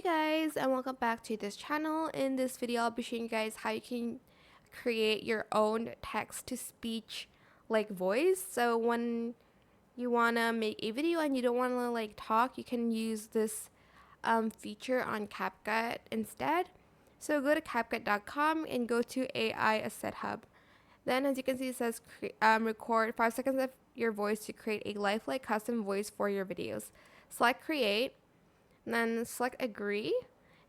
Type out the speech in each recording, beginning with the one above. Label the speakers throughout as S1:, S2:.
S1: Hey guys, and welcome back to this channel. In this video, I'll be showing you guys how you can create your own text-to-speech like voice. So when you want to make a video and you don't want to like talk, you can use this feature on CapCut instead. So go to CapCut.com and go to AI Asset Hub. Then as you can see, it says record 5 seconds of your voice to create a lifelike custom voice for your videos. Select create. And then select agree,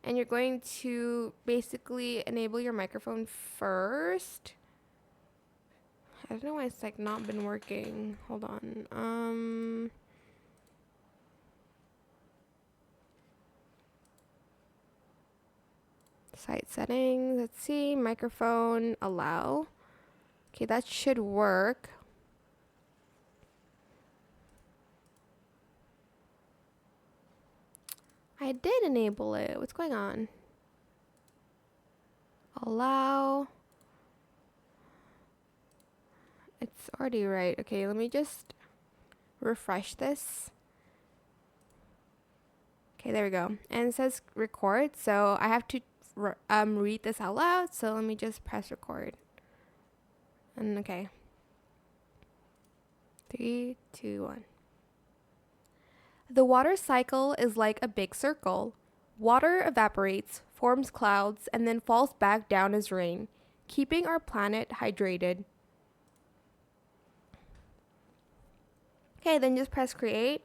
S1: and you're going to basically enable your microphone first. I don't know why it's like not been working. Hold on. Site settings, let's see, microphone allow. Okay, that should work. I did enable it. What's going on? Allow. It's already right. Okay, let me just refresh this. Okay, there we go. And it says record, so I have to read this out loud. So let me just press record. And okay. 3, 2, 1. The water cycle is like a big circle. Water evaporates, forms clouds, and then falls back down as rain, keeping our planet hydrated. Okay, then just press create.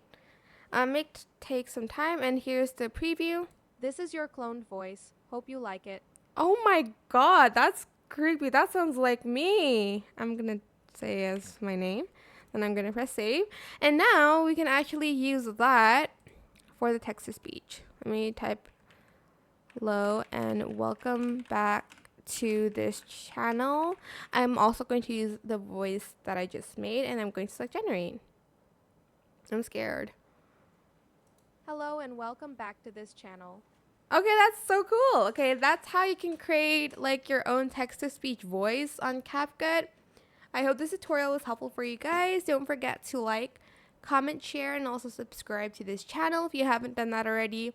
S1: It takes some time, and here's the preview.
S2: This is your cloned voice. Hope you like it.
S1: Oh my god, that's creepy. That sounds like me. I'm gonna say as my name. Then I'm gonna press save. And now we can actually use that for the text to speech. Let me type hello and welcome back to this channel. I'm also going to use the voice that I just made, and I'm going to select generate. I'm scared.
S2: Hello and welcome back to this channel.
S1: Okay, that's so cool. Okay, that's how you can create like your own text-to-speech voice on CapCut. I hope this tutorial was helpful for you guys. Don't forget to like, comment, share, and also subscribe to this channel if you haven't done that already.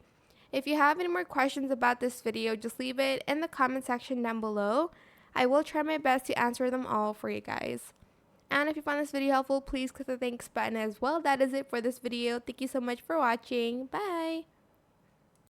S1: If you have any more questions about this video, just leave it in the comment section down below. I will try my best to answer them all for you guys. And if you found this video helpful, please click the thanks button as well. That is it for this video. Thank you so much for watching. Bye!